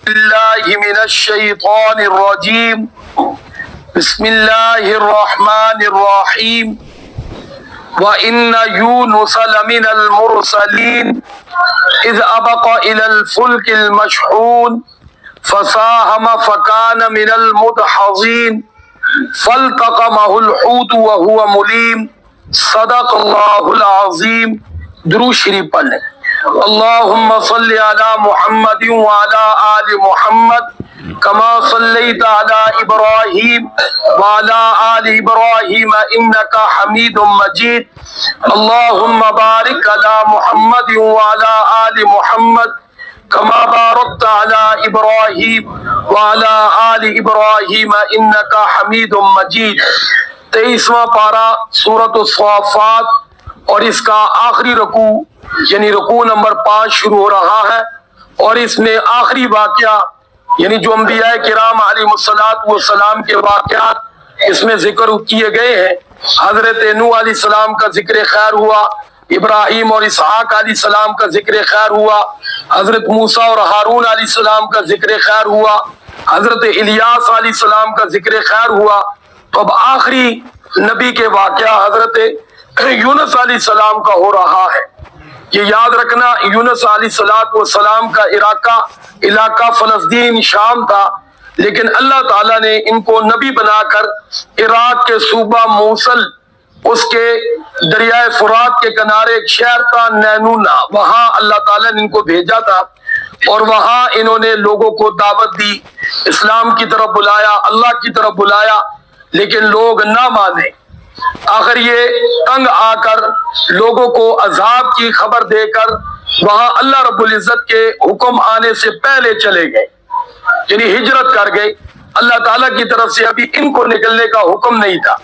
بالله من الشيطان الرجيم بسم الله الرحمن الرحيم وإن يونس لمن المرسلين إذ أبق إلى الفلك المشحون فساهم فكان من المدحضين فالتقمه الحوت وهو مليم صدق اللہ العظیم۔ درود شریف پڑھ لیں۔ اللہم صلی علی محمد وعلی آل محمد کما صلیت علی ابراہیم وعلی آل ابراہیم انک حمید مجید۔ اللہم بارک علی محمد وعلی آل محمد کما بارکت علی ابراہیم وعلی آل ابراہیم انک حمید مجید۔ 23واں پارہ سورۃ الصافات اور اس کا آخری رکوع یعنی رکوع نمبر 5 شروع ہو رہا ہے، اور اس میں آخری واقعہ یعنی جو انبیاء کرام علیہ السلام کے واقعات اس میں ذکر کیے گئے ہیں۔ حضرت نوح علیہ السلام کا ذکر خیر ہوا، ابراہیم اور اسحاق علیہ السلام کا ذکر خیر ہوا، حضرت موسیٰ اور ہارون علیہ السلام کا ذکر خیر ہوا، حضرت الیاس علیہ السلام کا ذکر خیر ہوا۔ تو اب آخری نبی کے واقعہ حضرت یونس علیہ السلام کا ہو رہا ہے۔ یہ یاد رکھنا، یونس علیہ السلام کا علاقہ فلسطین شام تھا، لیکن اللہ تعالیٰ نے ان کو نبی بنا کر عراق کے صوبہ موصل، اس کے دریائے فرات کے کنارے ایک شہر تھا نینونا، وہاں اللہ تعالیٰ نے ان کو بھیجا تھا، اور وہاں انہوں نے لوگوں کو دعوت دی، اسلام کی طرف بلایا، اللہ کی طرف بلایا، لیکن لوگ نہ مانے۔ آخر یہ تنگ آ کر لوگوں کو عذاب کی خبر دے کر وہاں اللہ رب العزت کے حکم آنے سے پہلے چلے گئے، یعنی ہجرت کر گئے۔ اللہ تعالیٰ کی طرف سے ابھی ان کو نکلنے کا حکم نہیں تھا۔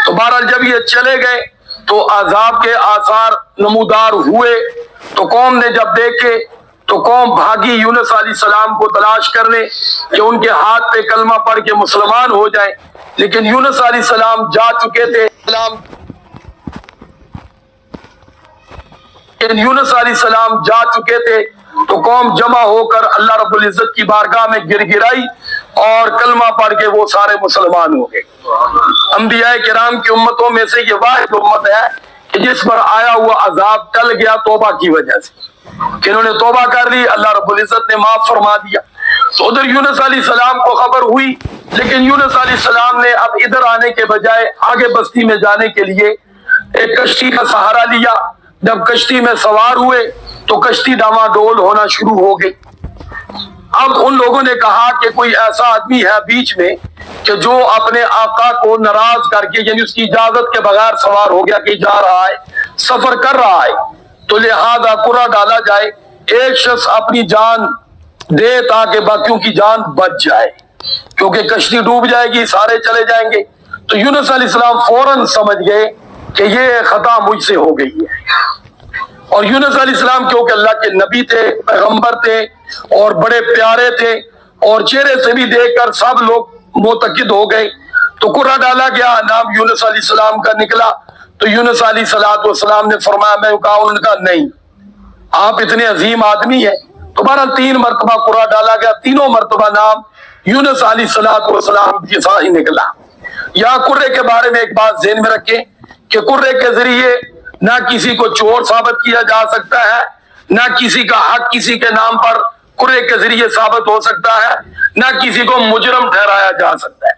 تو بہرحال جب یہ چلے گئے تو عذاب کے آثار نمودار ہوئے، تو قوم نے جب دیکھے تو قوم بھاگی یونس علیہ السلام کو تلاش کرنے کہ ان کے ہاتھ پہ کلمہ پڑھ کے مسلمان ہو جائیں، لیکن یونس علیہ السلام جا چکے تھے۔ یونس علیہ السلام جا چکے تھے تو قوم جمع ہو کر اللہ رب العزت کی بارگاہ میں گر گرائی اور کلمہ پڑھ کے وہ سارے مسلمان ہو گئے۔ انبیاء کرام کی امتوں میں سے یہ واحد امت ہے کہ جس پر آیا ہوا عذاب ٹل گیا توبہ کی وجہ سے، کہ انہوں نے توبہ کر لی، اللہ رب العزت نے معاف فرما دیا۔ تو ادھر یونس علیہ السلام کو خبر ہوئی، لیکن یونس علیہ السلام نے اب ادھر آنے کے بجائے آگے بستی میں جانے کے لیے ایک کشتی کا سہارا لیا۔ جب کشتی میں سوار ہوئے تو کشتی ڈاما ڈول ہونا شروع ہو گئی۔ اب ان لوگوں نے کہا کہ کوئی ایسا آدمی ہے بیچ میں کہ جو اپنے آقا کو ناراض کر کے یعنی اس کی اجازت کے بغیر سوار ہو گیا، کہ جا رہا ہے، سفر کر رہا ہے، تو لہذا قرعہ ڈالا جائے، ایک شخص اپنی جان دے تاکہ باقیوں کی جان بچ جائے، کیونکہ کشتی ڈوب جائے گی، سارے چلے جائیں گے۔ تو یونس علیہ السلام فوراً سمجھ گئے کہ یہ خطا مجھ سے ہو گئی ہے، اور یونس علیہ السلام کیونکہ اللہ کے نبی تھے، پیغمبر تھے اور بڑے پیارے تھے، اور چہرے سے بھی دیکھ کر سب لوگ معتقد ہو گئے، تو قرعہ ڈالا گیا، نام یونس علیہ السلام کا نکلا۔ تو یونس علیہ السلام نے فرمایا میں کہا، انہوں نے کہا نہیں، آپ اتنے عظیم آدمی ہیں۔ تو بہرحال 3 مرتبہ قرعہ ڈالا گیا، تینوں مرتبہ نام یونس علیہ السلام کے ساتھ ہی نکلا۔ یا قرعے کے بارے میں ایک بات ذہن میں رکھیں کہ قرعے کے ذریعے نہ کسی کو چور ثابت کیا جا سکتا ہے، نہ کسی کا حق کسی کے نام پر قرعے کے ذریعے ثابت ہو سکتا ہے، نہ کسی کو مجرم ٹھہرایا جا سکتا ہے۔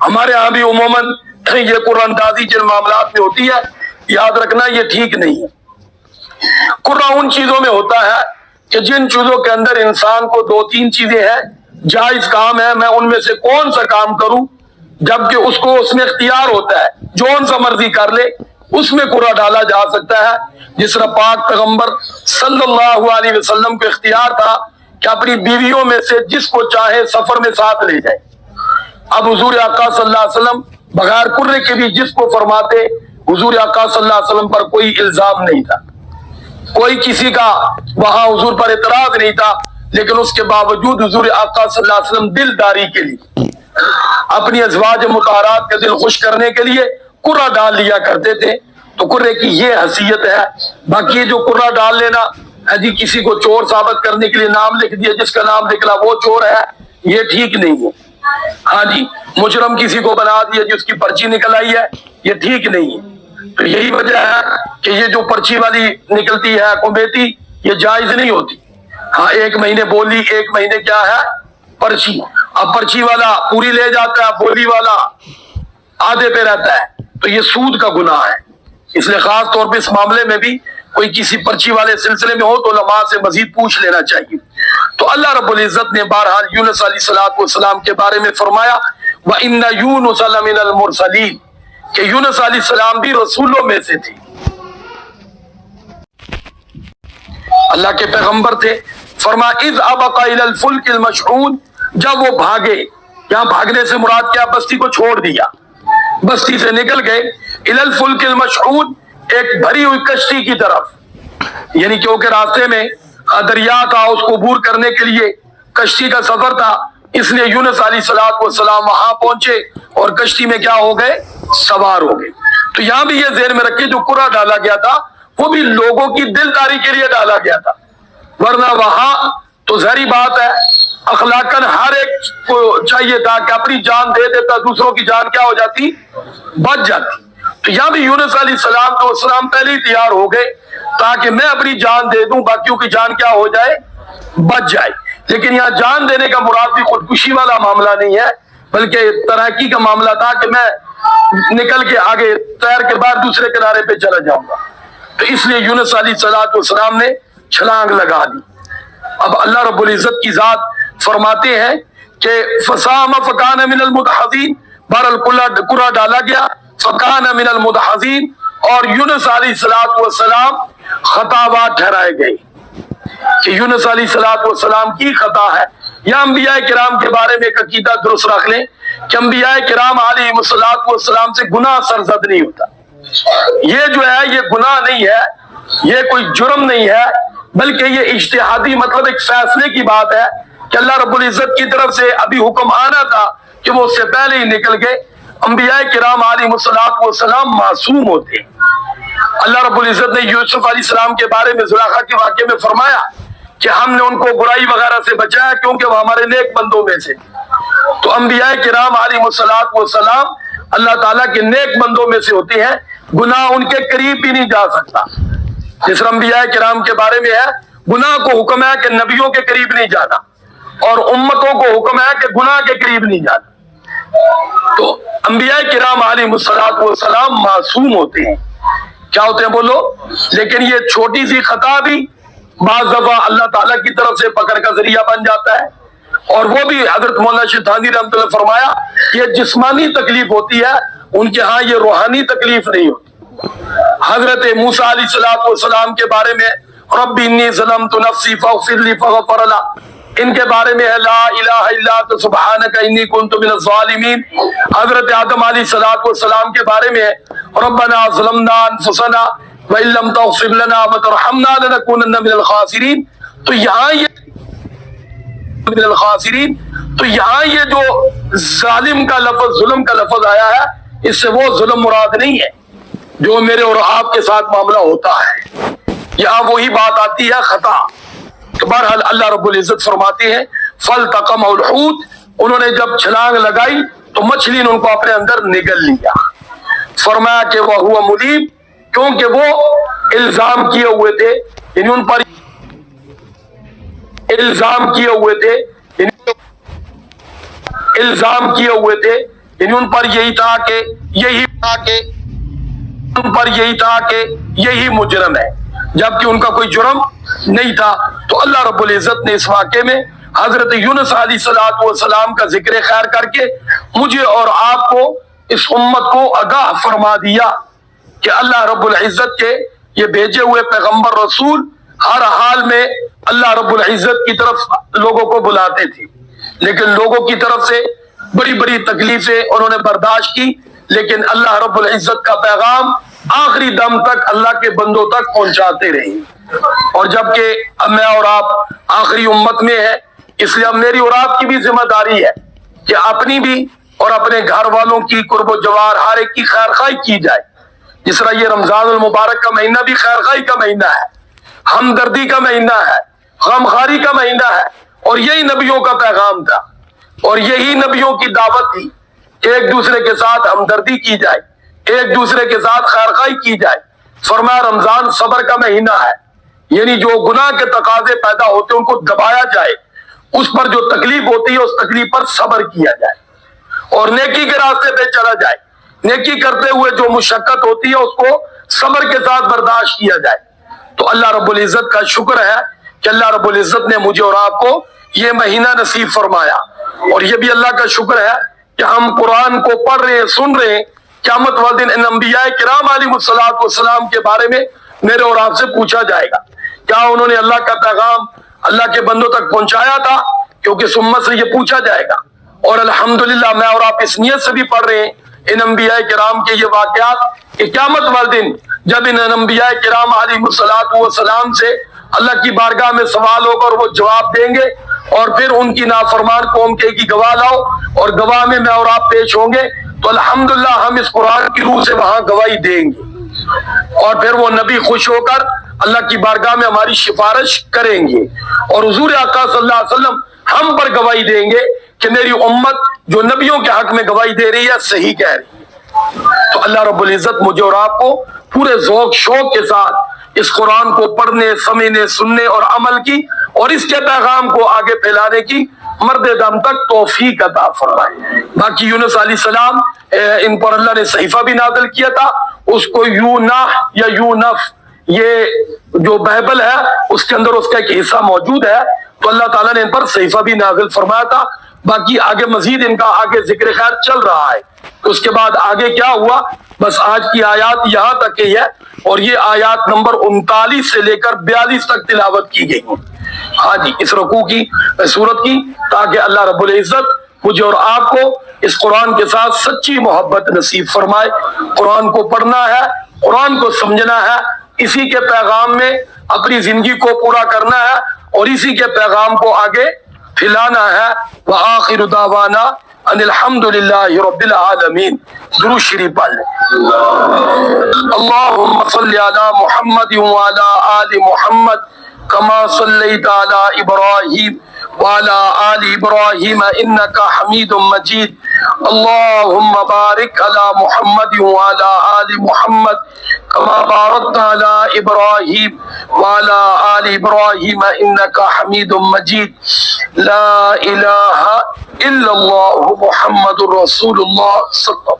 ہمارے ہاں بھی عموماً یہ قرعہ اندازی جن معاملات میں ہوتی ہے، یاد رکھنا یہ ٹھیک نہیں ہے۔ قرعہ ان چیزوں میں ہوتا ہے کہ جن چیزوں کے اندر انسان کو 2-3 چیزیں ہیں، جائز کام ہے، میں ان میں سے کون سا کام کروں، جبکہ اس کو اس میں اختیار ہوتا ہے، جون سا مرضی کر لے، اس میں قرعہ ڈالا جا سکتا ہے۔ جس طرح پاک پیغمبر صلی اللہ علیہ وسلم کو اختیار تھا کہ اپنی بیویوں میں سے جس کو چاہے سفر میں ساتھ لے جائے۔ اب حضور آقا صلی اللہ علیہ وسلم بغیر قرعے کے بھی جس کو فرماتے، حضور آقا صلی اللہ علیہ وسلم پر کوئی الزام نہیں تھا، کوئی کسی کا وہاں حضور پر اعتراض نہیں تھا، لیکن اس کے باوجود حضور آقا صلی اللہ علیہ وسلم دلداری کے لیے، اپنی ازواج مطہرات کے دل خوش کرنے کے لیے قرعہ ڈال لیا کرتے تھے۔ تو قرعے کی یہ حیثیت ہے۔ باقی جو قرعہ ڈال لینا جی کسی کو چور ثابت کرنے کے لیے نام لکھ دیا، جس کا نام نکلا وہ چور ہے، یہ ٹھیک نہیں ہے۔ ہاں جی مجرم کسی کو بنا دیا جس کی پرچی نکل آئی ہے، یہ ٹھیک نہیں ہے۔ تو یہی وجہ ہے کہ یہ جو پرچی والی نکلتی ہے کمیٹی، یہ جائز نہیں ہوتی۔ ہاں 1 مہینے بولی، 1 مہینے کیا ہے پرچی، اب پرچی والا پوری لے جاتا ہے، بولی والا آدھے پہ رہتا ہے، تو یہ سود کا گناہ ہے۔ اس لیے خاص طور پہ اس معاملے میں بھی کوئی کسی پرچی والے سلسلے میں ہو تو علماء سے مزید پوچھ لینا چاہیے۔ تو اللہ رب العزت نے بہرحال یونس علیہ السلام کے بارے میں فرمایا وَإِنَّ يُونُسَ لَمِنَ الْمُرْسَلِينَ، کہ یونس علیہ السلام بھی رسولوں میں سے تھی، اللہ کے پیغمبر تھے۔ فرمایا اِذْ أَبَقَ إِلَى الْفُلْكِ الْمَشْحُونِ، جب وہ بھاگے، یہاں بھاگنے سے مراد کیا، بستی کو چھوڑ دیا، بستی سے نکل گئے، إِلَى الْفُلْكِ الْمَشْحُونِ، ایک بھری ہوئی کشتی کی طرف، یعنی کیونکہ راستے میں دریا تھا، اس کو عبور کرنے کے لیے کشتی کا سفر تھا، اس لیے یونس علیہ السلام وہاں پہنچے اور کشتی میں کیا ہو گئے، سوار ہو گئے۔ تو یہاں بھی یہ ذہن میں رکھے جو قرآن ڈالا گیا تھا وہ بھی لوگوں کی دلداری کے لیے ڈالا گیا تھا، ورنہ وہاں تو ظاہری بات ہے اخلاقاً ہر ایک کو چاہیے تھا کہ اپنی جان دے دیتا، دوسروں کی جان کیا ہو جاتی، بچ جاتی۔ تو یہاں بھی یونس علیہ السلام پہلے ہی تیار ہو گئے تاکہ میں اپنی جان دے دوں، باقیوں کی جان کیا ہو جائے، بچ جائے۔ لیکن یہاں جان دینے کا مراد بھی خودکشی والا معاملہ نہیں ہے، بلکہ ترقی کا معاملہ تھا کہ میں نکل کے آگے تیر کے بعد دوسرے کنارے پہ چلا جاؤں گا۔ تو اس لیے یونس علیہ السلام نے چھلانگ لگا دی۔ اب اللہ رب العزت کی ذات فرماتے ہیں کہ فسام فکان من المدحضین، بہرحال قرآ ڈالا گیا، فکان من المدحضین، اور یونس علیہ السلام خطاوار ٹھہرائے گئے کہ یونس علیہ السلام کی خطا ہے۔ یا انبیاء کرام کے بارے میں ایک عقیدہ درست رکھ لیں کہ انبیاء کرام علیہ السلام سے گناہ سرزد نہیں ہوتا۔ یہ جو ہے یہ گناہ نہیں ہے، یہ کوئی جرم نہیں ہے، بلکہ یہ اجتہادی مطلب ایک فیصلے کی بات ہے کہ اللہ رب العزت کی طرف سے ابھی حکم آنا تھا کہ وہ اس سے پہلے ہی نکل گئے۔ انبیاء کرام علیہ السلام معصوم ہوتے۔ اللہ رب العزت نے یوسف علیہ السلام کے بارے میں زلیخا کے واقعے میں فرمایا کہ ہم نے ان کو برائی وغیرہ سے بچایا کیونکہ وہ ہمارے نیک بندوں میں سے۔ تو انبیاء کرام علیہ السلام اللہ تعالیٰ کے نیک بندوں میں سے ہوتے ہیں، گناہ ان کے قریب بھی نہیں جا سکتا۔ جس انبیاء کرام کے بارے میں ہے گناہ کو حکم ہے کہ نبیوں کے قریب نہیں جانا، اور امتوں کو حکم ہے کہ گناہ کے قریب نہیں جانا۔ تو انبیاء کرام علیہ السلام معصوم ہوتے ہیں، کیا ہوتے ہیں بولو؟ لیکن یہ چھوٹی سی خطا بھی بعض دفعہ اللہ تعالیٰ کی طرف سے پکڑ کا ذریعہ بن جاتا ہے، اور وہ بھی حضرت مولانا شیطانی رحمۃ اللہ فرمایا یہ جسمانی تکلیف ہوتی ہے، ان کے ہاں یہ روحانی تکلیف نہیں ہوتی۔ حضرت موسیٰ علیہ السلام کے بارے میں رب انی ظلمت نفسی فاغفر لی فغفر لہ، ان کے بارے میں ہے لا الہ الا انت سبحانک انی کنت من الظالمین۔ حضرت آدم علیہ السلام کے بارے میں ہے ربنا ظلمنا انفسنا وان لم تغفر لنا وترحمنا لنکونن من الخاسرین۔ تو یہاں یہ من الخاسرین، تو یہاں یہ جو ظالم کا لفظ، ظلم کا لفظ آیا ہے، اس سے وہ ظلم مراد نہیں ہے جو میرے اور آپ کے ساتھ معاملہ ہوتا ہے، یہاں وہی بات آتی ہے خطا۔ تو بہرحال اللہ رب العزت فرماتے ہیں فَالْتَقَمَهُ الْحُوتُ، انہوں نے جب چھلانگ لگائی تو مچھلی نے ان کو اپنے اندر نگل لیا۔ فرمایا کہ وَهُوَ مُلِيمٌ، کیونکہ وہ الزام کیے ہوئے تھے، یعنی ان پر الزام کیے ہوئے تھے، الزام کیے ہوئے تھے، یعنی ان پر یہی تھا کہ یہی مجرم ہے، جبکہ ان کا کوئی جرم نہیں تھا۔ تو اللہ رب العزت نے اس واقعے میں حضرت یونس علیہ السلام کا ذکر خیر کر کے مجھے اور آپ کو، اس امت کو آگاہ فرما دیا کہ اللہ رب العزت کے یہ بھیجے ہوئے پیغمبر رسول ہر حال میں اللہ رب العزت کی طرف لوگوں کو بلاتے تھے، لیکن لوگوں کی طرف سے بڑی بڑی تکلیفیں انہوں نے برداشت کی، لیکن اللہ رب العزت کا پیغام آخری دم تک اللہ کے بندوں تک پہنچاتے رہے۔ اور جبکہ اب میں اور آپ آخری امت میں ہیں، اس لیے اب میری اور آپ کی بھی ذمہ داری ہے کہ اپنی بھی اور اپنے گھر والوں کی قرب و جوار ہر ایک کی خیر خواہی کی جائے۔ جس طرح یہ رمضان المبارک کا مہینہ بھی خیر خواہی کا مہینہ ہے، ہمدردی کا مہینہ ہے، غمخواری کا مہینہ ہے، اور یہی نبیوں کا پیغام تھا اور یہی نبیوں کی دعوت تھی، ایک دوسرے کے ساتھ ہمدردی کی جائے، ایک دوسرے کے ساتھ خیرخواہی کی جائے۔ فرمایا رمضان صبر کا مہینہ ہے، یعنی جو گناہ کے تقاضے پیدا ہوتے ہیں ان کو دبایا جائے، اس پر جو تکلیف ہوتی ہے اس تکلیف پر صبر کیا جائے اور نیکی کے راستے پہ چلا جائے۔ نیکی کرتے ہوئے جو مشقت ہوتی ہے اس کو صبر کے ساتھ برداشت کیا جائے۔ تو اللہ رب العزت کا شکر ہے کہ اللہ رب العزت نے مجھے اور آپ کو یہ مہینہ نصیب فرمایا، اور یہ بھی اللہ کا شکر ہے کہ ہم قرآن کو پڑھ رہے ہیں، سن رہے ہیں۔ قیامت والے دن ان انبیاء کرام علیہ السلام کے بارے میں میرے اور آپ سے پوچھا جائے گا، کیا انہوں نے اللہ کا پیغام اللہ کے بندوں تک پہنچایا تھا؟ کیونکہ اس امت سے یہ پوچھا جائے گا۔ اور الحمدللہ میں اور آپ اس نیت سے بھی پڑھ رہے ہیں ان انبیاء کرام کے یہ واقعات کہ قیامت والے دن جب ان انبیاء کرام علیہ السلام سے اللہ کی بارگاہ میں سوال ہوگا اور وہ جواب دیں گے، اور پھر ان کی نافرمان قوم کے کی گواہ لاؤ، اور گواہ میں اور آپ پیش ہوں گے، تو الحمدللہ ہم اس قرآن کی روح سے وہاں گواہی دیں گے، اور پھر وہ نبی خوش ہو کر اللہ کی بارگاہ میں ہماری سفارش کریں گے، اور حضور آقا صلی اللہ علیہ وسلم ہم پر گواہی دیں گے کہ میری امت جو نبیوں کے حق میں گواہی دے رہی ہے صحیح کہہ رہی ہے۔ تو اللہ رب العزت مجھے اور آپ کو پورے ذوق شوق کے ساتھ اس قرآن کو پڑھنے، سمجھنے، سننے اور عمل کی اور اس کے پیغام کو آگے پھیلانے کی مرد دم تک توفیق عطا فرمائے۔ باقی یونس علیہ السلام ان پر اللہ نے صحیفہ بھی نازل کیا تھا، اس کو یونح یا یونف یہ جو بائبل ہے اس کے اندر اس کا ایک حصہ موجود ہے، تو اللہ تعالیٰ نے ان پر صحیفہ بھی نازل فرمایا تھا۔ باقی آگے مزید ان کا آگے ذکر خیر چل رہا ہے، تو اس کے بعد آگے کیا ہوا بس آج کی آیات یہاں تک ہی ہے، اور یہ آیات نمبر 39 سے لے کر 42 تک تلاوت کی گئی ہیں۔ ہاں جی، اس رکوع کی سورت کی، تاکہ اللہ رب العزت مجھے اور آپ کو اس قرآن کے ساتھ سچی محبت نصیب فرمائے۔ قرآن کو پڑھنا ہے، قرآن کو سمجھنا ہے، اسی کے پیغام میں اپنی زندگی کو پورا کرنا ہے اور اسی کے پیغام کو آگے پھیلانا ہے۔ وآخر دعوانا ان الحمدللہ رب العالمین۔ درود شریف پڑھ لیں۔ اللہم صلی علی محمد وعلی آل محمد کما صلیت علی ابراہیم وعلی آل ابراہیم انکا حمید مجید۔ اللہم بارک علی محمد وعلی آل محمد کما بارکت علی ابراہیم وعلی آل ابراہیم انکا حمید مجید۔ لا الہ الا اللہ محمد رسول اللہ صلی اللہ